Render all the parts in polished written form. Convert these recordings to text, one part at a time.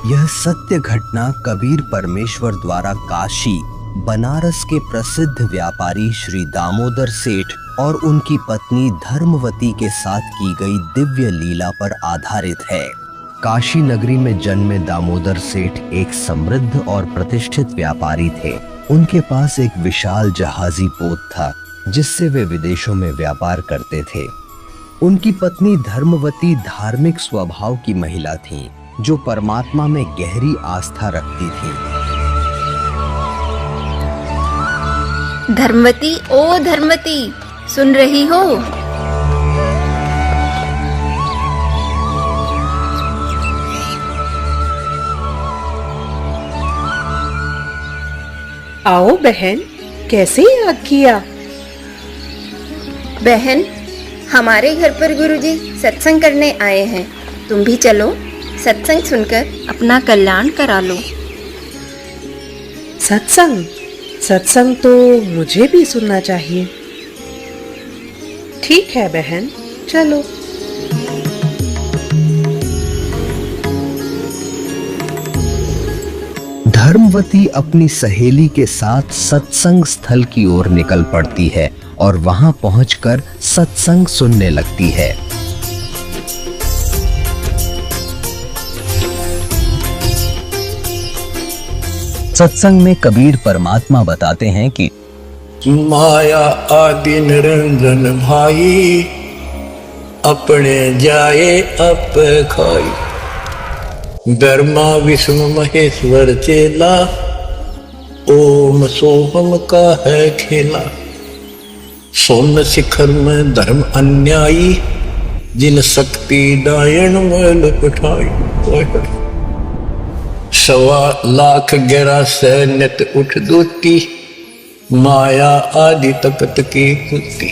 यह सत्य घटना कबीर परमेश्वर द्वारा काशी बनारस के प्रसिद्ध व्यापारी श्री दामोदर सेठ और उनकी पत्नी धर्मवती के साथ की गई दिव्य लीला पर आधारित है। काशी नगरी में जन्मे दामोदर सेठ एक समृद्ध और प्रतिष्ठित व्यापारी थे। उनके पास एक विशाल जहाजी पोत था जिससे वे विदेशों में व्यापार करते थे। उनकी पत्नी धर्मवती धार्मिक स्वभाव की महिला थीं, जो परमात्मा में गहरी आस्था रखती थीं। धर्मवती, ओ धर्मवती, सुन रही हो? आओ बहन, कैसे याद किया? बहन, हमारे घर पर गुरुजी सत्संग करने आए हैं। तुम भी चलो, सत्संग सुनकर अपना कल्याण करा लो। सत्संग? सत्संग तो मुझे भी सुनना चाहिए। ठीक है बहन, चलो। धर्मवती अपनी सहेली के साथ सत्संग स्थल की ओर निकल पड़ती है और वहां पहुंचकर सत्संग सुनने लगती है। सत्संग में कबीर परमात्मा बताते हैं कि माया आदि निरंजन भाई, अपने जाए अप खाई। ब्रह्मा विष्णु महेश्वर चेला, ओम सोहम का है खेला। सोन शिखर में धर्म अन्यायी, जिन शक्ति दायन में लपटाई। 1,00,000 सैन्यत उठ दूती, माया आदि तकत की कुत्ती।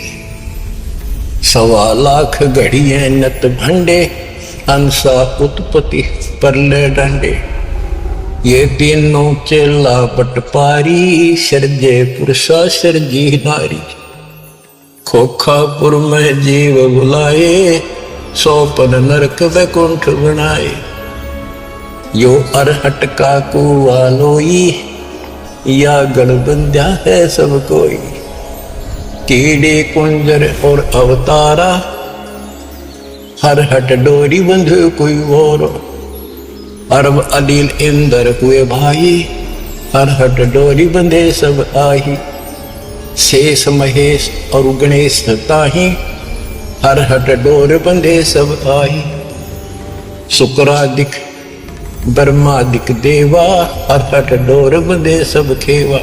1,00,000 घड़िए नत भंडे, हंसा उत्पत्ति परले डंडे। ये तीनों चेला पटपारी, सर्जे पुरुषा सर्जी नारी। खोखापुर में जीव बुलाए, 100 नरक वैकुंठ बनाए। यो अरहट का कुआ लोई, या गणबंध्या है सब कोई। कीड़े कुंजर और अवतारा, हर हट डोरी बंध कोई और। अरब अनिल इंद्र हुए भाई, हर हट डोरी बंधे सब आही। शेष महेश और गणेश ताही, हर हट डोर बंधे सब आही। शुक्रादिक ब्रह्मादिक देवा, हर हट डोर बंधे सब खेवा।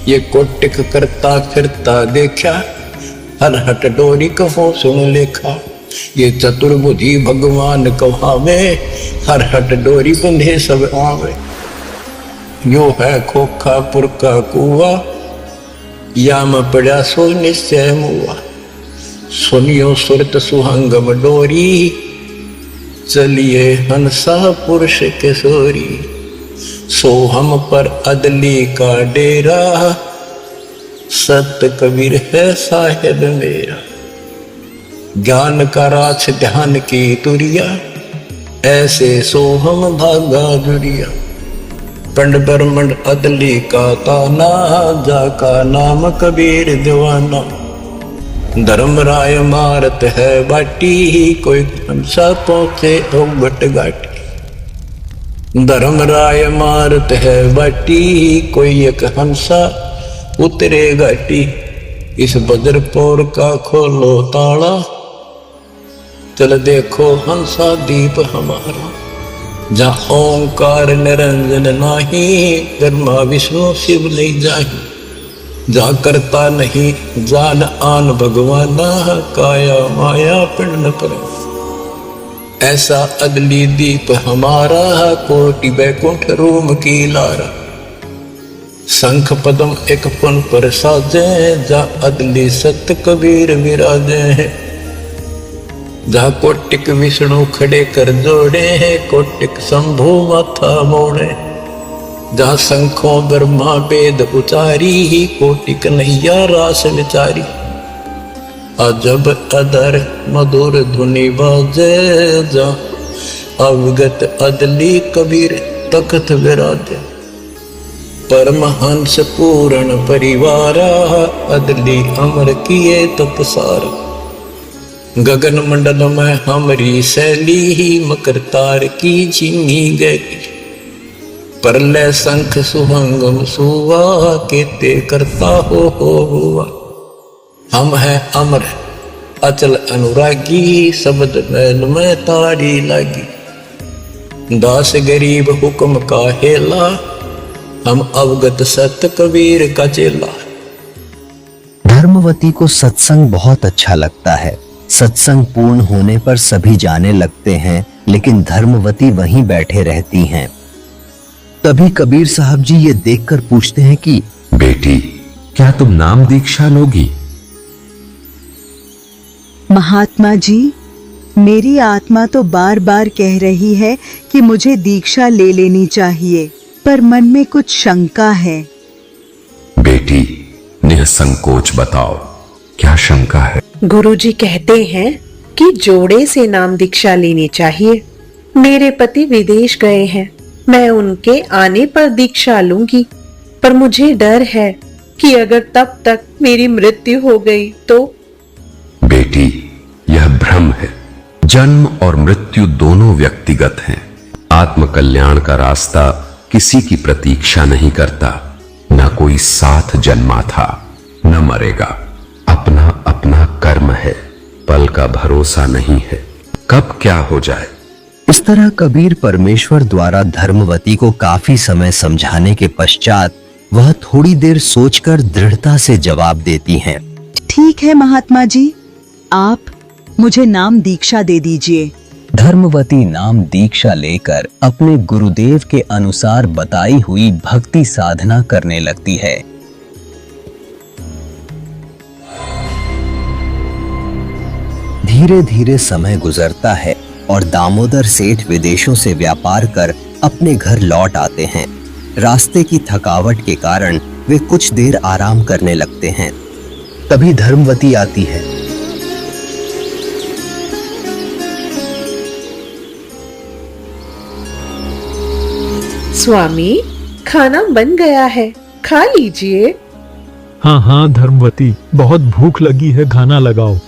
ये कोटिक करता फिरता देखा, हर हट डोरी कहो सुन लेखा। ये चतुर्भुजी भगवान कहावे, हर हट डोरी बंधे सब आवे। यो है खोखापुर का कुआ, याम पड़ा सो निश्चय मुआ। सुनियो सुरत सुहंगम डोरी, चलिए हंसा पुरुष किशोरी। सोहम पर अदली का डेरा, सत कबीर है साहिब मेरा। ज्ञान का राछ ध्यान की तुरिया, ऐसे सोहम भागा जुरिया। पंड ब्रह्मंड अदली का ताना, जाका नाम कबीर दीवाना। धर्मराय मारत है बाटी, कोई हंसा पहुंचे ओगट घाटी। धर्मराय मारत है बाटी, कोई एक हंसा उतरे घाटी। इस बद्रपुर का खोलो ताला, चल देखो हंसा दीप हमारा। जहाँ ओंकार निरंजन नाही, ब्रह्मा विष्णु शिव नहीं जाही। जा करता नहीं जान आन भगवाना, काया माया पिंड पर। ऐसा अदली दीप हमारा, कोटि बैकुंठ रूम की लारा। शंख पदम एक पुन पर साजे, जा अदली सत्य कबीर विराजे हैं। जा कोटिक विष्णु खड़े कर जोड़े हैं, कोटिक शंभु माथा मोड़े। जा शंखों ब्रह्मा वेद उचारी, कोटिक नैया रास विचारी। अजब अदर मधुर धुनि बाजे, जा अवगत अदली कबीर तख्त विराजे। परमहंस पूर्ण परिवारा, अदली अमर किए तपसार। गगन मंडल में हमरी शैली ही, मकर तार की चीनी गई। परलय शंख सुहंगम सुवा, केते करता हो हुआ। हम है अमर अचल अनुरागी, शब्द मैल में तारी लागी। दास गरीब हुक्म का हेला, हम अवगत सत्य कबीर का चेला। धर्मवती को सत्संग बहुत अच्छा लगता है। सत्संग पूर्ण होने पर सभी जाने लगते हैं, लेकिन धर्मवती वहीं बैठे रहती हैं। तभी कबीर साहब जी ये देखकर पूछते हैं कि बेटी, क्या तुम नाम दीक्षा लोगी? महात्मा जी, मेरी आत्मा तो बार बार कह रही है कि मुझे दीक्षा ले लेनी चाहिए, पर मन में कुछ शंका है। बेटी, निसंकोच बताओ, क्या शंका है? गुरुजी कहते हैं कि जोड़े से नाम दीक्षा लेनी चाहिए। मेरे पति विदेश गए हैं, मैं उनके आने पर दीक्षा लूंगी, पर मुझे डर है कि अगर तब तक मेरी मृत्यु हो गई तो। बेटी, यह भ्रम है। जन्म और मृत्यु दोनों व्यक्तिगत हैं। आत्म कल्याण का रास्ता किसी की प्रतीक्षा नहीं करता। न कोई साथ जन्मा था, न मरेगा। अपना अपना कर्म है, पल का भरोसा नहीं है, कब क्या हो जाए। इस तरह कबीर परमेश्वर द्वारा धर्मवती को काफी समय समझाने के पश्चात वह थोड़ी देर सोचकर दृढ़ता से जवाब देती हैं। ठीक है महात्मा जी, आप मुझे नाम दीक्षा दे दीजिए। धर्मवती नाम दीक्षा लेकर अपने गुरुदेव के अनुसार बताई हुई भक्ति साधना करने लगती है। धीरे धीरे समय गुजरता है और दामोदर सेठ विदेशों से व्यापार कर अपने घर लौट आते हैं। रास्ते की थकावट के कारण वे कुछ देर आराम करने लगते हैं। तभी धर्मवती आती है। स्वामी, खाना बन गया है, खा लीजिए। हाँ हाँ धर्मवती, बहुत भूख लगी है, खाना लगाओ।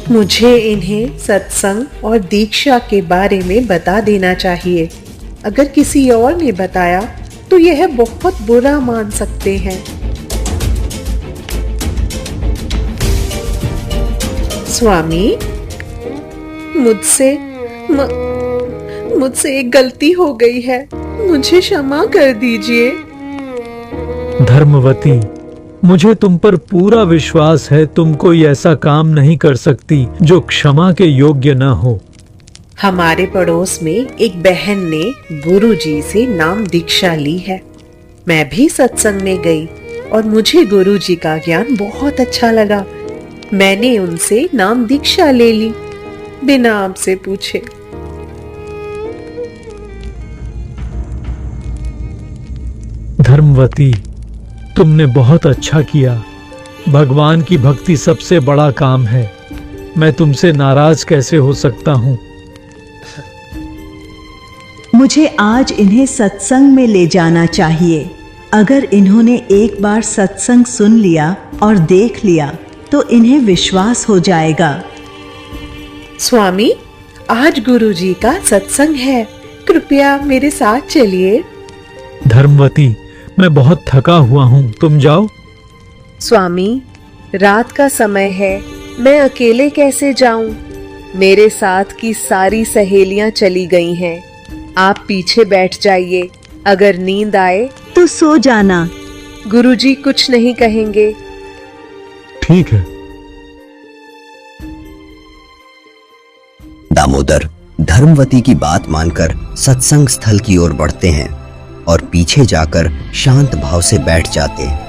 मुझे इन्हें सत्संग और दीक्षा के बारे में बता देना चाहिए। अगर किसी और ने बताया तो यह बहुत बुरा मान सकते हैं। स्वामी, मुझसे एक गलती हो गई है, मुझे क्षमा कर दीजिए। धर्मवती, मुझे तुम पर पूरा विश्वास है, तुम कोई ऐसा काम नहीं कर सकती जो क्षमा के योग्य न हो। हमारे पड़ोस में एक बहन ने गुरुजी से नाम दीक्षा ली है। मैं भी सत्संग में गई और मुझे गुरुजी का ज्ञान बहुत अच्छा लगा। मैंने उनसे नाम दीक्षा ले ली, बिना आपसे पूछे। धर्मवती, तुमने बहुत अच्छा किया। भगवान की भक्ति सबसे बड़ा काम है। मैं तुमसे नाराज कैसे हो सकता हूँ। मुझे आज इन्हें सत्संग में ले जाना चाहिए। अगर इन्होंने एक बार सत्संग सुन लिया और देख लिया तो इन्हें विश्वास हो जाएगा। स्वामी, आज गुरुजी का सत्संग है, कृपया मेरे साथ चलिए। धर्मवती, मैं बहुत थका हुआ हूँ, तुम जाओ। स्वामी, रात का समय है, मैं अकेले कैसे जाऊं? मेरे साथ की सारी सहेलियां चली गई हैं। आप पीछे बैठ जाइए, अगर नींद आए तो सो जाना। गुरुजी कुछ नहीं कहेंगे। ठीक है। दामोदर धर्मवती की बात मानकर सत्संग स्थल की ओर बढ़ते हैं और पीछे जाकर शांत भाव से बैठ जाते हैं।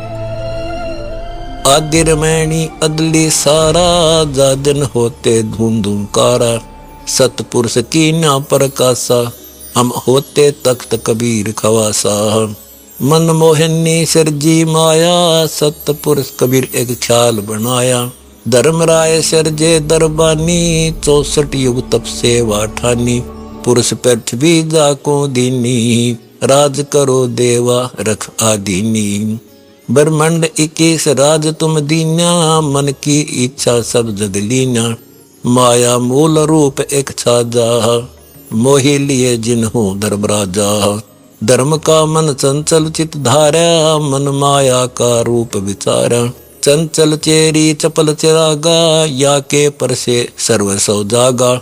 आदि रमैनी अदली सारा, जा दिन होते धूम धूम कारा। सतपुरुष की ना प्रकाशा, हम होते तख्त कबीर खवासा। मन मोहिनी सिरजी माया, सतपुरुष कबीर एक ख्याल बनाया। धर्मराय सिरजे दरबानी, 64 युग तप सेवा ठानी। पुरुष पृथ्वी जाको दीनी, राज करो देवा रख आदीनी। ब्रह्मांड 21 राज तुम दीन्या, मन की इच्छा सब जग लीना। माया मूल रूप एक छाजा, मोहि लिए जिन्हों धर्मराजा। धर्म का मन चंचल चित धारा, मन माया का रूप विचारा। चंचल चेरी चपल चिरागा, या के पर से सर्व सौ जागा।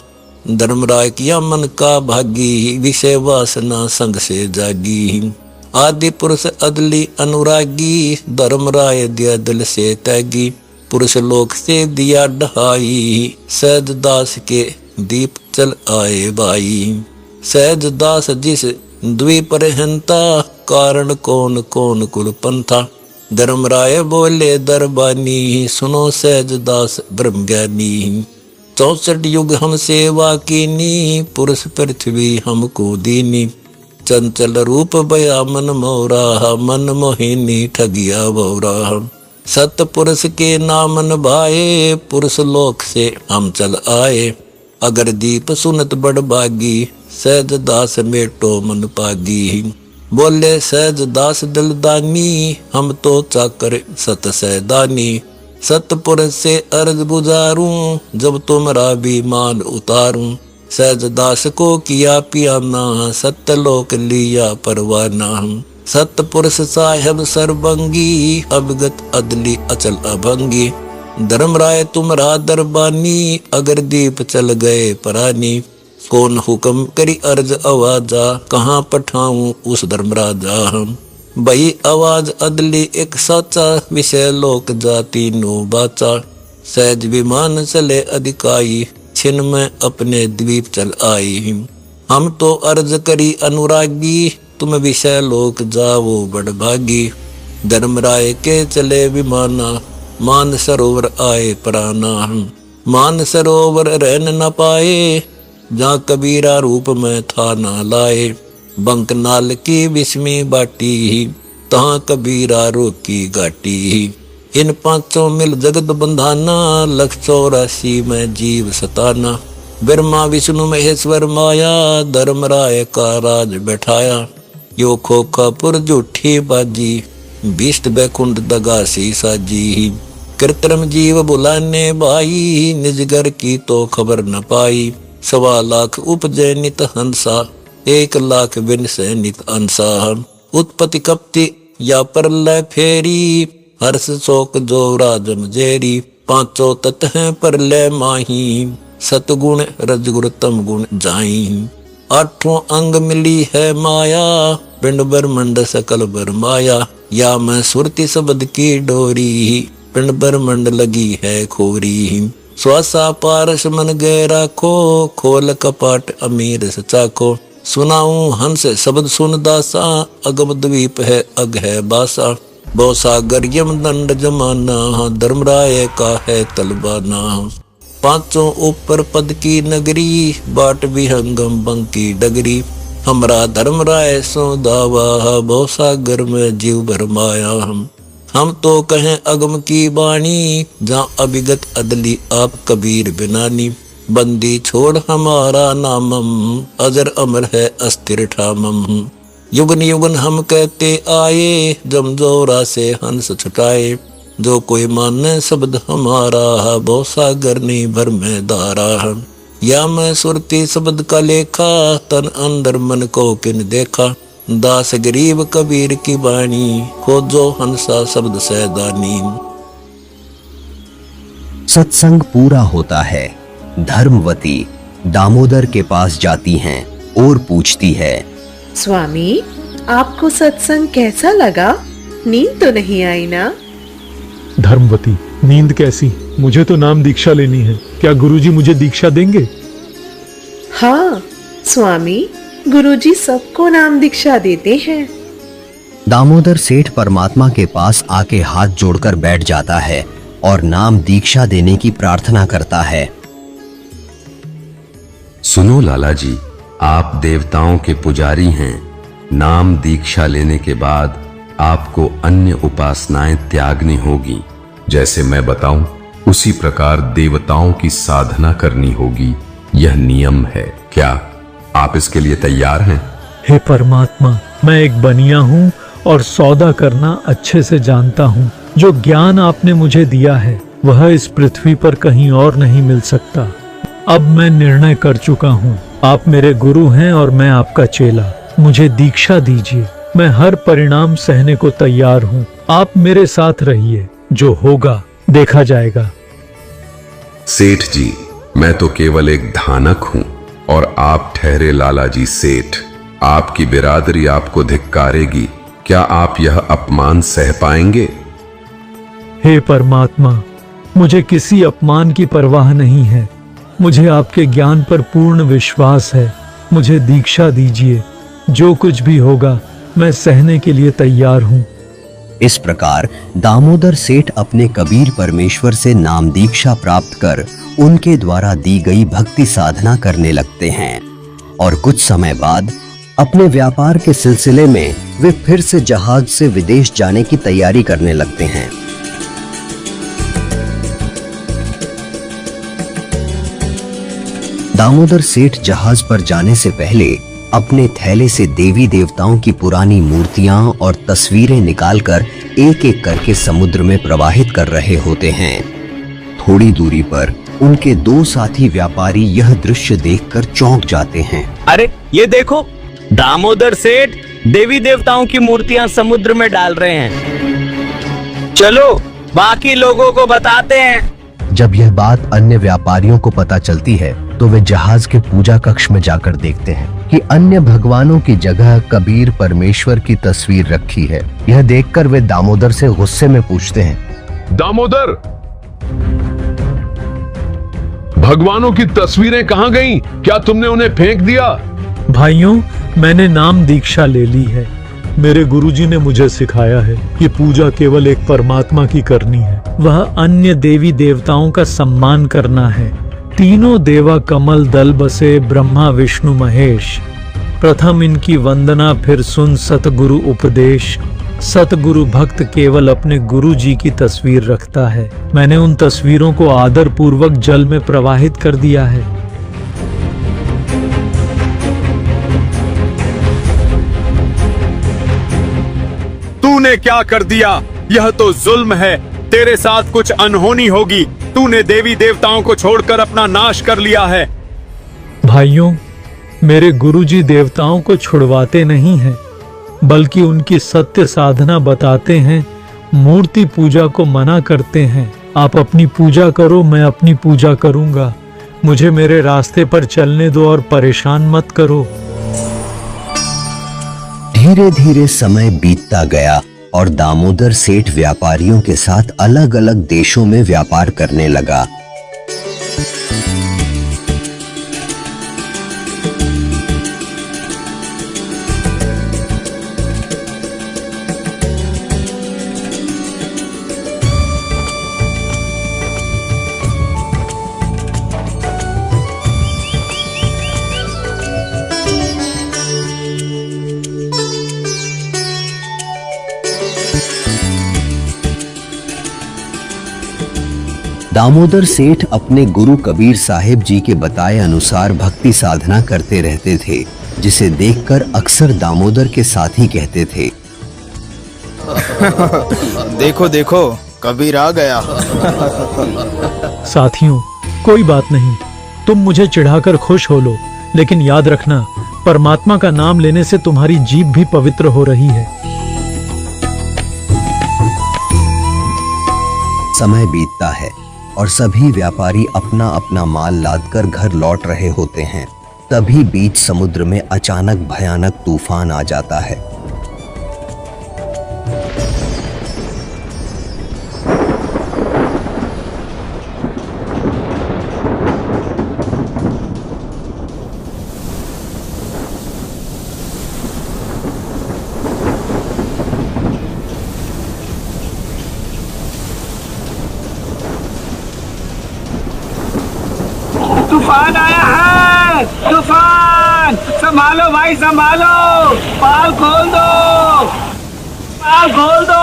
धर्मराय किया मन का भागी, विषय वासना संग से जागी। आदि पुरुष अदली अनुरागी, धर्मराय दिया दिल से त्यागी। पुरुष लोक से दिया ढहाई, सहज दास के दीप चल आए भाई। सहज दास जिस द्वीपर हंता, कारण कौन कौन कुल पंथा। धर्मराय बोले दरबानी, सुनो सहज दास ब्रह्म ज्ञानी। 64 युग हम सेवा कीनी, पुरुष पृथ्वी हमको दीनी। चंचल रूप बया मन मोरा, मन मोहिनी ठगिया बोरा। सतपुरुष के नामन भाए, पुरुष लोक से हम चल आए। अगर दीप सुनत बड़ बागी, सहज दास मेटो मन पागी। बोले सहज दास दिलदानी, हम तो चाकर सत सैदानी। सतपुरुष से अर्ज गुजारूं, जब तुमरा बीमान उतारूं। सहज दास को किया पियाना, सत्यलोक लिया परवाना। सतपुरुष साहेब सर्वंगी, अवगत अदली अचल अभंगी। धर्मराय तुमरा दरबानी, अगर दीप चल गए परानी। कौन हुक्म करी अर्ज आवाजा, कहाँ पठाऊं उस धर्मराजा। बही आवाज अदली एक साचा, विषय लोक जाति नो बाचा। सहज विमान चले अधिकाई, छिन में अपने द्वीप चल आई। हम तो अर्ज करी अनुरागी, तुम विषय लोक जाओ बड़ भागी। धर्मराय के चले विमाना, मान सरोवर आए प्राणा। मान सरोवर रहन न पाए, जहाँ कबीरा रूप में था ना लाए। बंक नाल की विस्मी बाटी, तहाँ कबीरा रोकी घाटी। इन पांचों मिल जगत बंधाना, 184 में जीव सताना। ब्रह्मा विष्णु महेश्वर माया, धर्मराय का राज बैठाया। यो खोखापुर झूठी बाजी, बिष्ट बैकुंठ दगासी साजी। कृत्रिम जीव बुलाने भाई, निजगर की तो खबर न पाई। 1.25 लाख उपजय नित हंसा, 1 लाख विनसे नित अंसा। उत्पत्ति कपति या प्रलय फेरी, हर्ष शोक जो राजम जेरी। 5 तत्व हैं प्रलय माही, सतगुण रजगुण तम गुण जाई। 8 अंग मिली है माया, पिंड ब्रह्मंड सकल बरमाया। या मैं सुरति शब्द की डोरी, पिंड ब्रह्मंड लगी है खोरी। श्वासा पारस मन गए राखो, खोल कपाट अमीर सचाखो। सुनाऊं हंस शब्द सुन दासा, अगम द्वीप है अग है बासा। बहु सागर यम दंड जमाना, धर्मराय का है तलबाना। 5 ऊपर पद की नगरी, बाट विहंगम बंकी डगरी। हमरा धर्मराय सो दावा, बहु सागर में जीव भरमाया। हम तो कहें अगम की बाणी, जहाँ अभिगत अदली आप कबीर बिनानी। बंदी छोड़ हमारा नामम, अजर अमर है अस्थिर ठामम। युगन युगन हम कहते आए, जमजोरा से हंस छुटाए। जो कोई माने शब्द हमारा, बहु सागर नहीं भर में धारा। या मैं सुरती शब्द का लेखा, तन अंदर मन को किन देखा। दास गरीब कबीर की बाणी, खोजो हंसा शब्द सैदानी। सत्संग पूरा होता है। धर्मवती दामोदर के पास जाती हैं और पूछती है, स्वामी आपको सत्संग कैसा लगा? नींद तो नहीं आई ना? धर्मवती, नींद कैसी? मुझे तो नाम दीक्षा लेनी है। क्या गुरुजी मुझे दीक्षा देंगे? हाँ स्वामी, गुरुजी सबको नाम दीक्षा देते हैं। दामोदर सेठ परमात्मा के पास आके हाथ जोड़कर बैठ जाता है और नाम दीक्षा देने की प्रार्थना करता है। सुनो लाला जी, आप देवताओं के पुजारी हैं। नाम दीक्षा लेने के बाद आपको अन्य उपासनाएं त्यागनी होगी। जैसे मैं बताऊं उसी प्रकार देवताओं की साधना करनी होगी। यह नियम है। क्या आप इसके लिए तैयार हैं? हे परमात्मा, मैं एक बनिया हूँ और सौदा करना अच्छे से जानता हूँ। जो ज्ञान आपने मुझे दिया है वह इस पृथ्वी पर कहीं और नहीं मिल सकता। अब मैं निर्णय कर चुका हूँ। आप मेरे गुरु हैं और मैं आपका चेला। मुझे दीक्षा दीजिए। मैं हर परिणाम सहने को तैयार हूँ। आप मेरे साथ रहिए। जो होगा देखा जाएगा। सेठ जी, मैं तो केवल एक धानक हूँ और आप ठहरे लाला जी सेठ। आपकी बिरादरी आपको धिक्कारेगी। क्या आप यह अपमान सह पाएंगे? हे परमात्मा, मुझे किसी अपमान की परवाह नहीं है। मुझे आपके ज्ञान पर पूर्ण विश्वास है। मुझे दीक्षा दीजिए। जो कुछ भी होगा मैं सहने के लिए तैयार हूँ। इस प्रकार दामोदर सेठ अपने कबीर परमेश्वर से नाम दीक्षा प्राप्त कर उनके द्वारा दी गई भक्ति साधना करने लगते हैं और कुछ समय बाद अपने व्यापार के सिलसिले में वे फिर से जहाज से विदेश जाने की तैयारी करने लगते हैं। दामोदर सेठ जहाज पर जाने से पहले अपने थैले से देवी देवताओं की पुरानी मूर्तियां और तस्वीरें निकालकर एक एक करके समुद्र में प्रवाहित कर रहे होते हैं। थोड़ी दूरी पर उनके दो साथी व्यापारी यह दृश्य देखकर चौंक जाते हैं। अरे ये देखो, दामोदर सेठ देवी देवताओं की मूर्तियां समुद्र में डाल रहे हैं। चलो बाकी लोगों को बताते हैं। जब यह बात अन्य व्यापारियों को पता चलती है तो वे जहाज के पूजा कक्ष में जाकर देखते हैं कि अन्य भगवानों की जगह कबीर परमेश्वर की तस्वीर रखी है। यह देखकर वे दामोदर से गुस्से में पूछते हैं, दामोदर, भगवानों की तस्वीरें कहाँ गईं? क्या तुमने उन्हें फेंक दिया? भाइयों, मैंने नाम दीक्षा ले ली है। मेरे गुरुजी ने मुझे सिखाया है कि पूजा केवल एक परमात्मा की करनी है। वह अन्य देवी देवताओं का सम्मान करना है। तीनों देवा कमल दल बसे ब्रह्मा विष्णु महेश। प्रथम इनकी वंदना, फिर सुन सतगुरु उपदेश। सतगुरु भक्त केवल अपने गुरु जी की तस्वीर रखता है। मैंने उन तस्वीरों को आदर पूर्वक जल में प्रवाहित कर दिया है। तूने क्या कर दिया? यह तो जुल्म है। तेरे साथ कुछ अनहोनी होगी। तूने देवी देवताओं को छोड़कर अपना नाश कर लिया है। भाइयों, मेरे गुरुजी देवताओं को छुड़वाते नहीं हैं, बल्कि उनकी सत्य साधना बताते हैं। मूर्ति पूजा को मना करते हैं। आप अपनी पूजा करो, मैं अपनी पूजा करूंगा। मुझे मेरे रास्ते पर चलने दो और परेशान मत करो। धीरे धीरे समय बीतता गया और दामोदर सेठ व्यापारियों के साथ अलग अलग देशों में व्यापार करने लगा। दामोदर सेठ अपने गुरु कबीर साहिब जी के बताए अनुसार भक्ति साधना करते रहते थे, जिसे देखकर अक्सर दामोदर के साथी कहते थे, देखो देखो, कबीर आ गया। साथियों, कोई बात नहीं, तुम मुझे चिढ़ाकर खुश हो लो, लेकिन याद रखना, परमात्मा का नाम लेने से तुम्हारी जीभ भी पवित्र हो रही है। समय बीतता है और सभी व्यापारी अपना अपना माल लादकर घर लौट रहे होते हैं। तभी बीच समुद्र में अचानक भयानक तूफान आ जाता है। तूफान आया है, तूफान! संभालो भाई संभालो, पाल खोल दो, पाल खोल दो।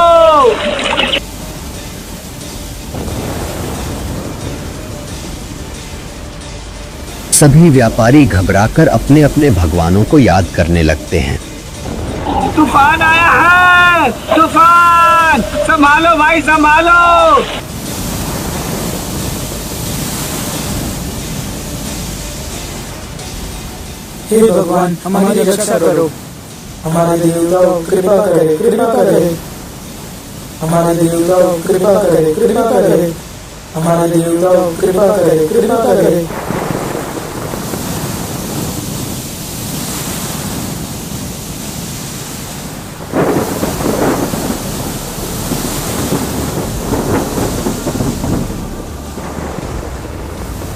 सभी व्यापारी घबराकर अपने अपने भगवानों को याद करने लगते हैं। तूफान आया है, तूफान! संभालो भाई संभालो। हे भगवान, हमारी रक्षा करो। हमारे देवताओं कृपा करे, कृपा करे। हमारे देवताओं कृपा करे, कृपा करे। हमारे देवताओं कृपा करे, कृपा करे।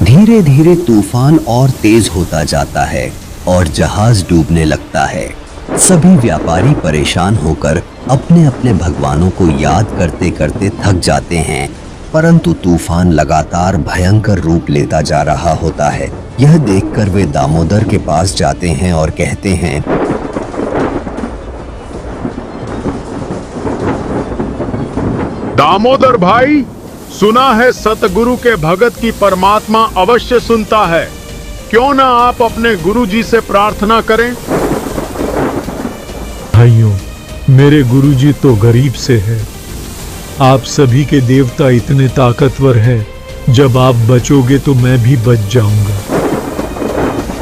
धीरे धीरे तूफान और तेज होता जाता है और जहाज डूबने लगता है। सभी व्यापारी परेशान होकर अपने अपने भगवानों को याद करते करते थक जाते हैं, परंतु तूफान लगातार भयंकर रूप लेता जा रहा होता है। यह देखकर वे दामोदर के पास जाते हैं और कहते हैं, दामोदर भाई, सुना है सतगुरु के भगत की परमात्मा अवश्य सुनता है। क्यों ना आप अपने गुरु जी से प्रार्थना करें। भाइयों, मेरे गुरुजी तो गरीब से है। आप सभी के देवता इतने ताकतवर हैं, जब आप बचोगे तो मैं भी बच जाऊंगा।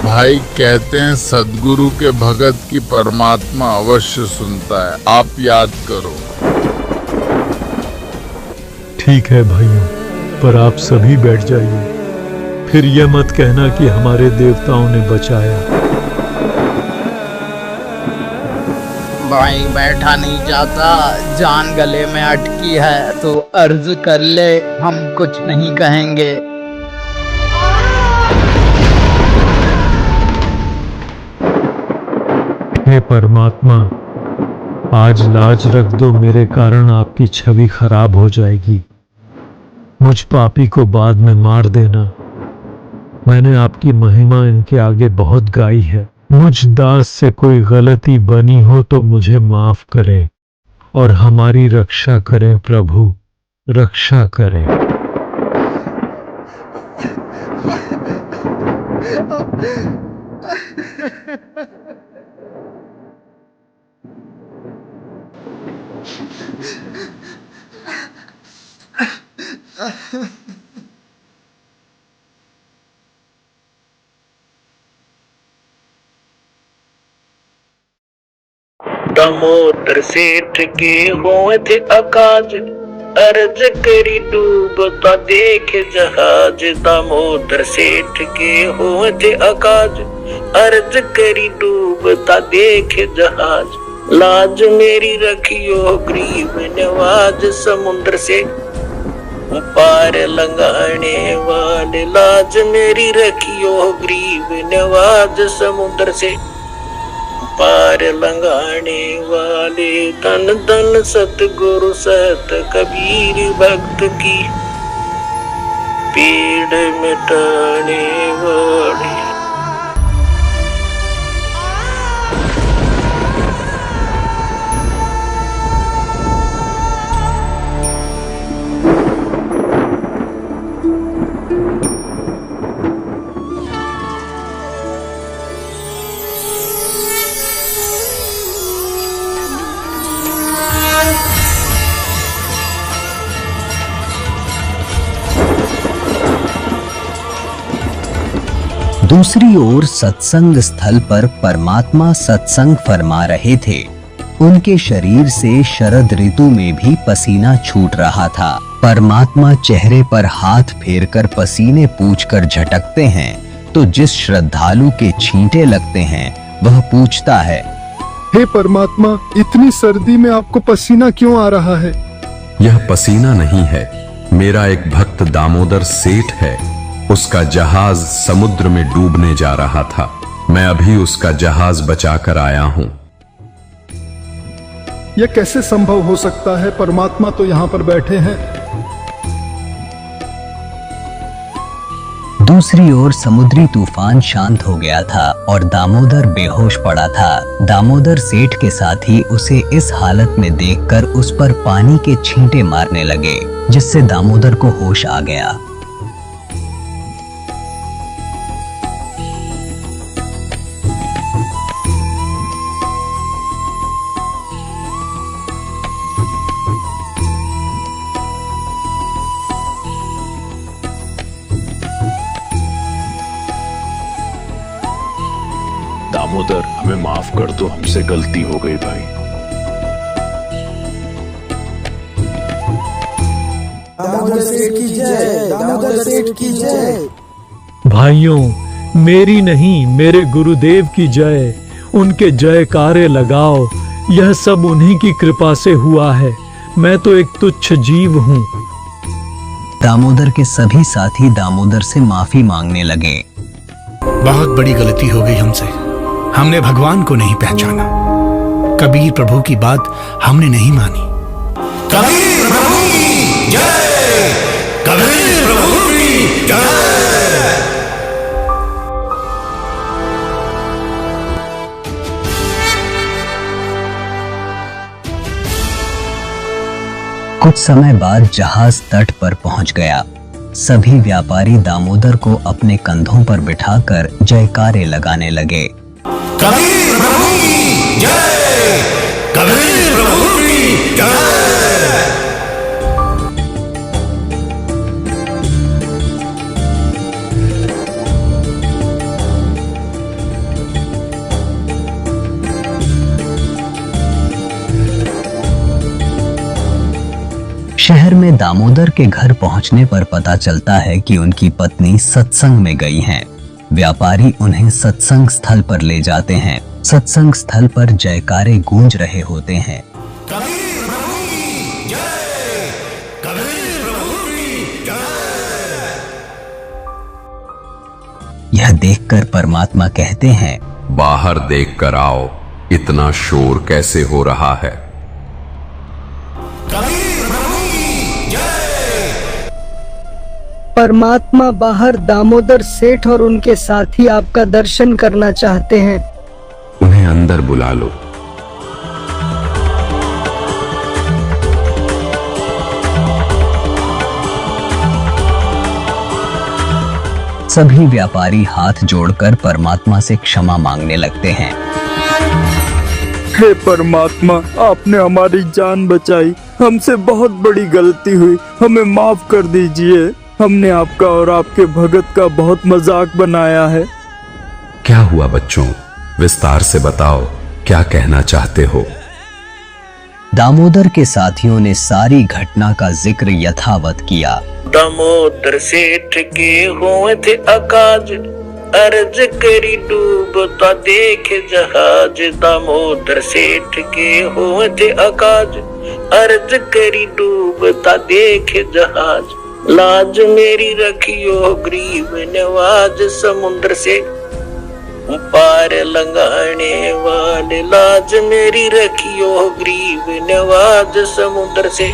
भाई कहते हैं सदगुरु के भगत की परमात्मा अवश्य सुनता है, आप याद करो। ठीक है भाइयों, पर आप सभी बैठ जाइए, फिर यह मत कहना कि हमारे देवताओं ने बचाया। भाई बैठा नहीं जाता, जान गले में अटकी है तो अर्ज कर ले, हम कुछ नहीं कहेंगे। हे परमात्मा, आज लाज रख दो, मेरे कारण आपकी छवि खराब हो जाएगी। मुझ पापी को बाद में मार देना। मैंने आपकी महिमा इनके आगे बहुत गाई है। मुझ दास से कोई गलती बनी हो तो मुझे माफ करें और हमारी रक्षा करें प्रभु, रक्षा करें। दामोदर सेठ के हुए थे अकाज, अर्ज करी डूबता देख जहाज। दामोदर सेठ के हुए थे अकाज, अर्ज करी डूबता देख जहाज। लाज मेरी रखियो गरीब नवाज, समुद्र से पार लंघाने वाले। लाज मेरी रखियो गरीब नवाज, समुद्र से पार लंघाने वाले। धन धन सतगुरु सत कबीर भक्त की पीड़ मिटाने वाले। दूसरी ओर सत्संग स्थल पर परमात्मा सत्संग फरमा रहे थे। उनके शरीर से शरद ऋतु में भी पसीना छूट रहा था। परमात्मा चेहरे पर हाथ फेरकर पसीने पूछकर झटकते हैं तो जिस श्रद्धालु के छींटे लगते हैं वह पूछता है, हे परमात्मा, इतनी सर्दी में आपको पसीना क्यों आ रहा है? यह पसीना नहीं है, मेरा एक भक्त दामोदर सेठ है। उसका जहाज समुद्र में डूबने जा रहा था। मैं अभी उसका जहाज बचाकर आया हूं। यह कैसे संभव हो सकता है? परमात्मा तो यहाँ पर बैठे हैं। दूसरी ओर समुद्री तूफान शांत हो गया था और दामोदर बेहोश पड़ा था। दामोदर सेठ के साथी उसे इस हालत में देखकर उस पर पानी के छींटे मारने लगे, जिससे दामोदर को होश आ गया। दामोदर, हमें माफ कर दो, हमसे गलती हो गई भाई। दामोदर सेठ की जय, दामोदर सेठ की जय। भाइयों, मेरी नहीं मेरे गुरुदेव की जय। उनके जयकारे लगाओ। यह सब उन्हीं की कृपा से हुआ है। मैं तो एक तुच्छ जीव हूँ। दामोदर के सभी साथी दामोदर से माफी मांगने लगे। बहुत बड़ी गलती हो गई हमसे। हमने भगवान को नहीं पहचाना। कबीर प्रभु की बात हमने नहीं मानी। कबीर प्रभु की जय, कबीर प्रभु की जय। कुछ समय बाद जहाज तट पर पहुंच गया। सभी व्यापारी दामोदर को अपने कंधों पर बिठाकर जयकारे लगाने लगे। कबीर प्रभु की जय, कबीर प्रभु की जय। शहर में दामोदर के घर पहुंचने पर पता चलता है कि उनकी पत्नी सत्संग में गई हैं। व्यापारी उन्हें सत्संग स्थल पर ले जाते हैं। सत्संग स्थल पर जयकारे गूंज रहे होते हैं। कबीर प्रभु की जय, कबीर प्रभु की जय। यह देखकर परमात्मा कहते हैं, बाहर देखकर आओ, इतना शोर कैसे हो रहा है। कबीर प्रभु की जय। परमात्मा बाहर दामोदर सेठ और उनके साथी आपका दर्शन करना चाहते हैं। उन्हें अंदर बुला लो। सभी व्यापारी हाथ जोड़कर परमात्मा से क्षमा मांगने लगते हैं। हे परमात्मा, आपने हमारी जान बचाई। हमसे बहुत बड़ी गलती हुई, हमें माफ कर दीजिए। हमने आपका और आपके भगत का बहुत मजाक बनाया है। क्या हुआ बच्चों, विस्तार से बताओ, क्या कहना चाहते हो। दामोदर के साथियों ने सारी घटना का जिक्र यथावत किया। दामोदर सेठ के हुए थे अकाज, अर्ज करी डूबता देख जहाज। दामोदर सेठ के हुए थे अकाज, अर्ज करी डूबता देख जहाज। लाज मेरी रखियो गरीब नवाज, समुद्र से पार लंघाने वाले। लाज मेरी रखियो गरीब नवाज, समुद्र से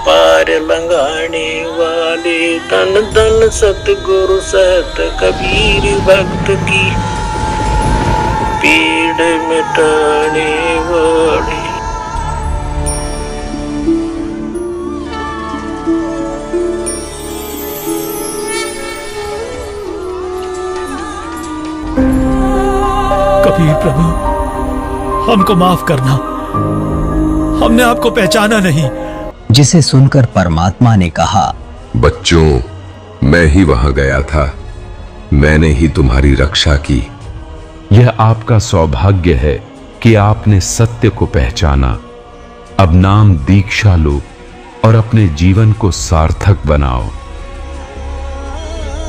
पार लंघाने वाले। धन धन सतगुरु सत कबीर भक्त की, पीड़ मिटाने वाले। कबीर प्रभु, हमको माफ करना, हमने आपको पहचाना नहीं। जिसे सुनकर परमात्मा ने कहा, बच्चों, मैं ही वहां गया था, मैंने ही तुम्हारी रक्षा की। यह आपका सौभाग्य है कि आपने सत्य को पहचाना। अब नाम दीक्षा लो और अपने जीवन को सार्थक बनाओ।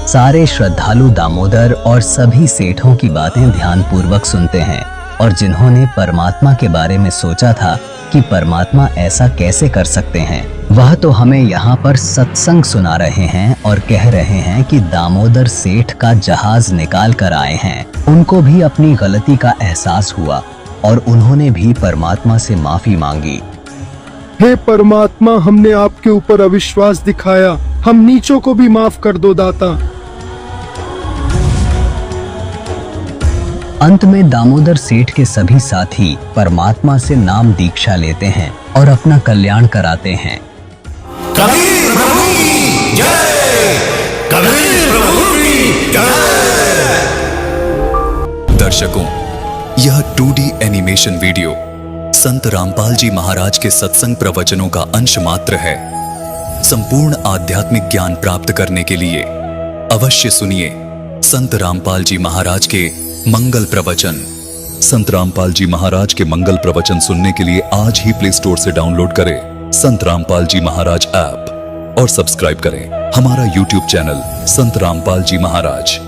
सारे श्रद्धालु दामोदर और सभी सेठों की बातें ध्यानपूर्वक सुनते हैं, और जिन्होंने परमात्मा के बारे में सोचा था कि परमात्मा ऐसा कैसे कर सकते हैं, वह तो हमें यहाँ पर सत्संग सुना रहे हैं और कह रहे हैं कि दामोदर सेठ का जहाज निकाल कर आए हैं। उनको भी अपनी गलती का एहसास हुआ और उन्होंने भी परमात्मा से माफी मांगी। हे परमात्मा, हमने आपके ऊपर अविश्वास दिखाया, हम नीचों को भी माफ कर दो दाता। अंत में दामोदर सेठ के सभी साथी परमात्मा से नाम दीक्षा लेते हैं और अपना कल्याण कराते हैं। कबीर प्रभु की जय, कबीर प्रभु की जय। दर्शकों, यह 2D एनिमेशन वीडियो संत रामपाल जी महाराज के सत्संग प्रवचनों का अंश मात्र है। संपूर्ण आध्यात्मिक ज्ञान प्राप्त करने के लिए अवश्य सुनिए संत रामपाल जी महाराज के मंगल प्रवचन। संत रामपाल जी महाराज के मंगल प्रवचन सुनने के लिए आज ही प्ले स्टोर से डाउनलोड करें संत रामपाल जी महाराज ऐप और सब्सक्राइब करें हमारा YouTube चैनल संत रामपाल जी महाराज।